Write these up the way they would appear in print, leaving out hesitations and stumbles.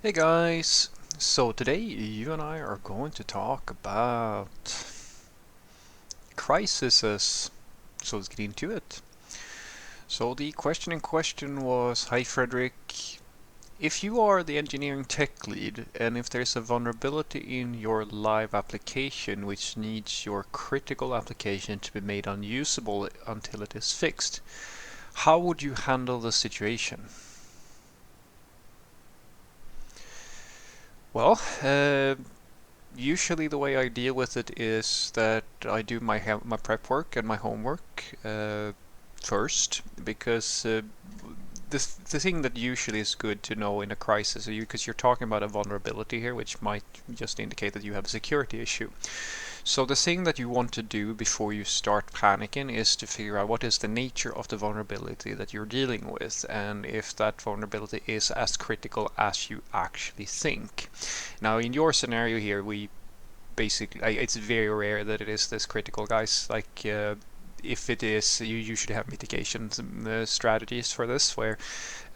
Hey guys! So today you and I are going to talk about crises. So let's get into it. So the question in question was, hi Frederick, if you are the engineering tech lead and if there's a vulnerability in your live application which needs your critical application to be made unusable until it is fixed, how would you handle the situation? Well, usually the way I deal with it is that I do my prep work and my homework first, because the thing that usually is good to know in a crisis, because you're talking about a vulnerability here, which might just indicate that you have a security issue. So the thing that you want to do before you start panicking is to figure out what is the nature of the vulnerability that you're dealing with, and if that vulnerability is as critical as you actually think. Now, in your scenario here, we basically, it's very rare that it is this critical, guys. If it is, you usually have mitigation strategies for this, where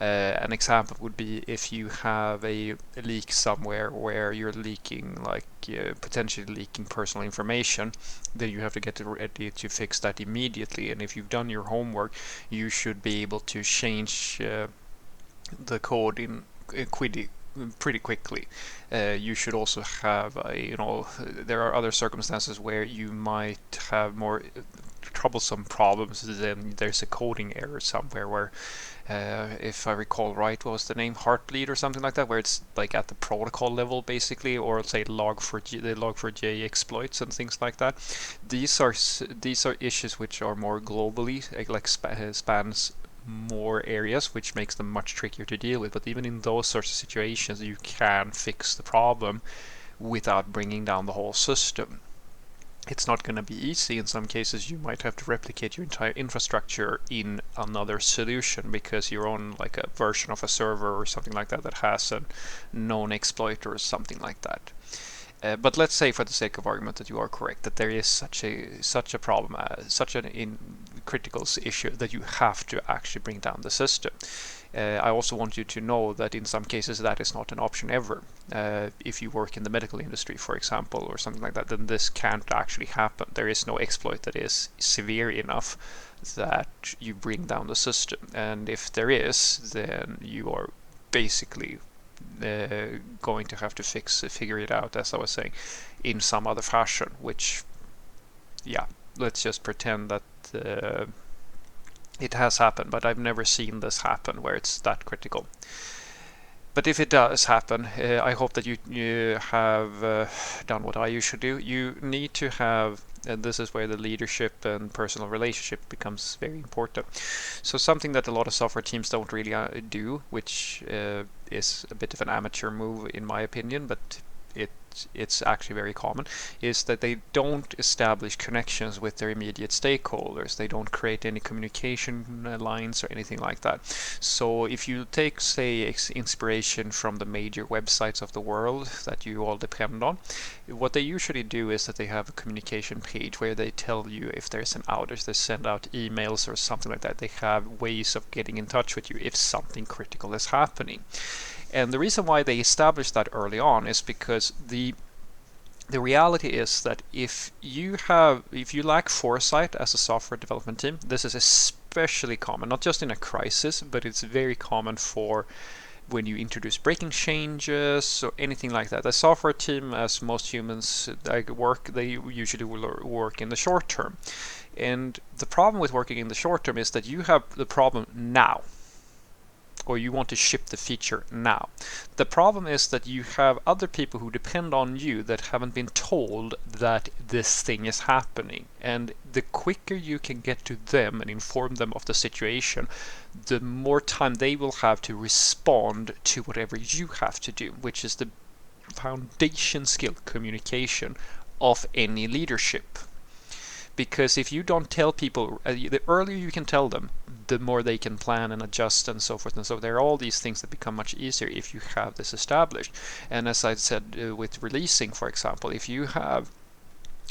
an example would be if you have a leak somewhere where you're leaking, potentially leaking personal information, then you have to get ready to fix that immediately. And if you've done your homework, you should be able to change the code in pretty quickly. You should also have, there are other circumstances where you might have more troublesome problems. Then there's a coding error somewhere where, if I recall right, what was the name, Heartbleed or something like that, where it's like at the protocol level basically, or say the log4j exploits and things like that. These are issues which are more globally, spans more areas, which makes them much trickier to deal with. But even in those sorts of situations, you can fix the problem without bringing down the whole system. It's not going to be easy. In some cases, you might have to replicate your entire infrastructure in another solution because you're on like a version of a server or something like that that has a known exploit or something like that. But let's say, for the sake of argument, that you are correct, that there is such a problem, such an critical issue that you have to actually bring down the system. I also want you to know that in some cases that is not an option ever. If you work in the medical industry, for example, or something like that, then this can't actually happen. There is no exploit that is severe enough that you bring down the system. And if there is, then you are basically going to have to figure it out, as I was saying, in some other fashion. Which, yeah, let's just pretend that it has happened, but I've never seen this happen where it's that critical. But if it does happen, I hope that you have done what I usually do. You need to have, and this is where the leadership and personal relationship becomes very important. So something that a lot of software teams don't really do, which is a bit of an amateur move in my opinion, but it's actually very common, is that they don't establish connections with their immediate stakeholders. They don't create any communication lines or anything like that. So if you take, say, inspiration from the major websites of the world that you all depend on, what they usually do is that they have a communication page where they tell you if there's an outage. They send out emails or something like that. They have ways of getting in touch with you if something critical is happening. And the reason why they established that early on is because the reality is that if you lack foresight as a software development team, this is especially common, not just in a crisis, but it's very common for when you introduce breaking changes or anything like that. The software team, as most humans they usually will work in the short term. And the problem with working in the short term is that you have the problem now, or you want to ship the feature now. The problem is that you have other people who depend on you that haven't been told that this thing is happening. And the quicker you can get to them and inform them of the situation, the more time they will have to respond to whatever you have to do, which is the foundation skill, communication, of any leadership. Because if you don't tell people, the earlier you can tell them, the more they can plan and adjust and so forth. And so there are all these things that become much easier if you have this established. And as I said with releasing, for example, if you have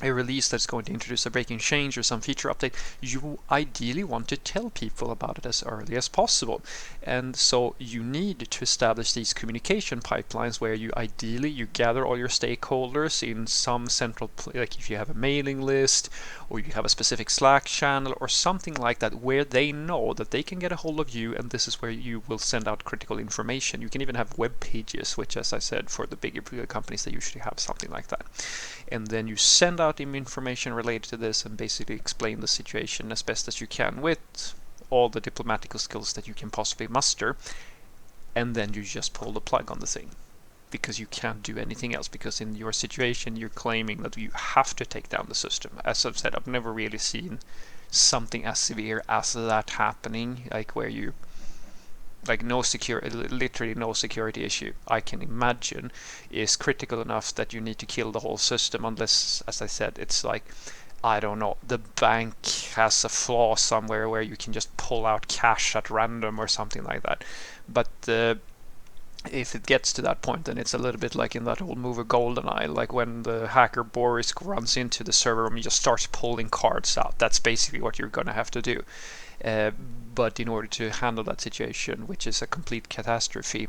a release that's going to introduce a breaking change or some feature update, you ideally want to tell people about it as early as possible. And so you need to establish these communication pipelines where you ideally you gather all your stakeholders in some central, like if you have a mailing list or you have a specific Slack channel or something like that, where they know that they can get a hold of you, and this is where you will send out critical information. You can even have web pages, which, as I said, for the bigger companies, they usually have something like that. And then you send out information related to this and basically explain the situation as best as you can with all the diplomatical skills that you can possibly muster, and then you just pull the plug on the thing because you can't do anything else, because in your situation you're claiming that you have to take down the system. As I've said, I've never really seen something as severe as that happening, like where you like no security, literally no security issue I can imagine is critical enough that you need to kill the whole system, unless, as I said, it's like, I don't know, the bank has a flaw somewhere where you can just pull out cash at random or something like that. But if it gets to that point, then it's a little bit like in that old movie GoldenEye, like when the hacker Boris runs into the server room, he just starts pulling cards out. That's basically what you're going to have to do. But in order to handle that situation, which is a complete catastrophe,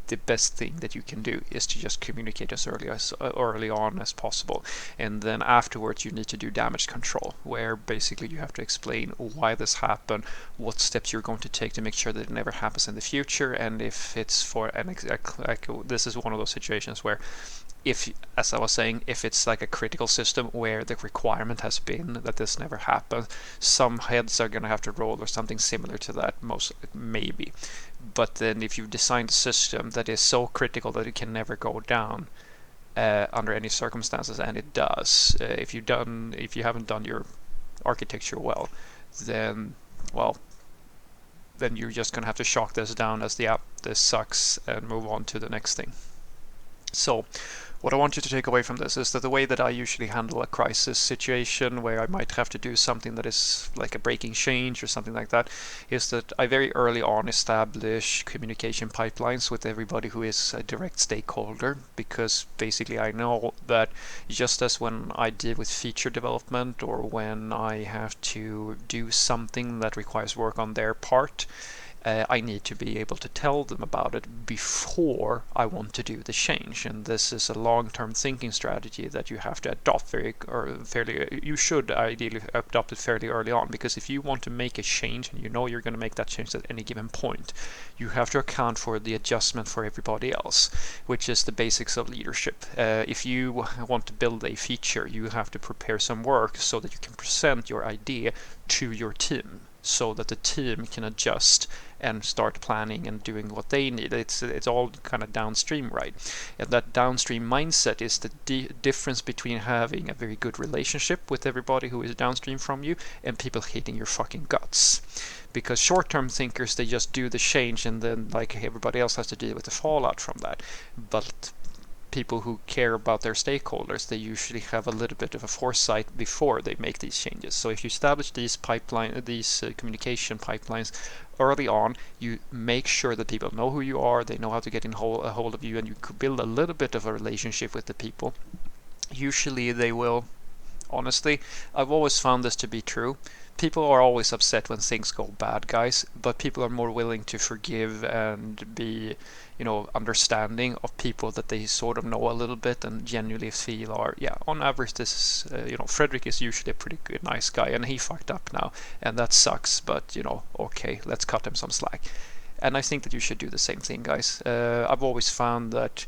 the best thing that you can do is to just communicate as early on as possible, and then afterwards you need to do damage control, where basically you have to explain why this happened, what steps you're going to take to make sure that it never happens in the future, and if it's for an like this is one of those situations where, if, as I was saying, if it's like a critical system where the requirement has been that this never happens, some heads are going to have to roll or something similar to that, most maybe. But then if you've designed a system that is so critical that it can never go down under any circumstances, and it does, if you haven't done your architecture well, then then you're just going to have to shock this down as this sucks and move on to the next thing. So what I want you to take away from this is that the way that I usually handle a crisis situation where I might have to do something that is like a breaking change or something like that is that I very early on establish communication pipelines with everybody who is a direct stakeholder, because basically I know that just as when I deal with feature development or when I have to do something that requires work on their part, I need to be able to tell them about it before I want to do the change. And this is a long-term thinking strategy that you have to adopt you should ideally adopt it fairly early on, because if you want to make a change and you know you're going to make that change at any given point, you have to account for the adjustment for everybody else, which is the basics of leadership. If you want to build a feature, you have to prepare some work so that you can present your idea to your team, so that the team can adjust and start planning and doing what they need. It's all kind of downstream, right? And that downstream mindset is the difference between having a very good relationship with everybody who is downstream from you and people hating your fucking guts. Because short-term thinkers, they just do the change and then like everybody else has to deal with the fallout from that. But people who care about their stakeholders, they usually have a little bit of a foresight before they make these changes. So if you establish these communication pipelines early on, you make sure that people know who you are, they know how to get a hold of you, and you could build a little bit of a relationship with the people. Usually they will, honestly, I've always found this to be true. People are always upset when things go bad, guys, but people are more willing to forgive and be, understanding of people that they sort of know a little bit and genuinely feel are, yeah, on average, this is, Frederick is usually a pretty good, nice guy, and he fucked up now, and that sucks, but, okay, let's cut him some slack. And I think that you should do the same thing, guys. I've always found that,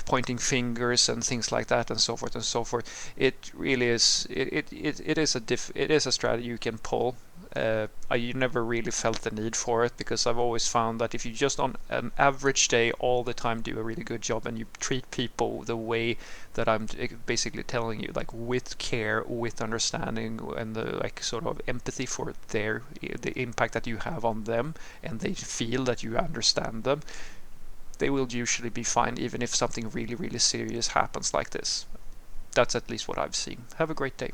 pointing fingers and things like that and so forth, it really is, it is a strategy you can pull. I never really felt the need for it, because I've always found that if you just on an average day all the time do a really good job and you treat people the way that I'm basically telling you, like with care, with understanding, and the like sort of empathy for the impact that you have on them, and they feel that you understand them, they will usually be fine, even if something really, really serious happens like this. That's at least what I've seen. Have a great day.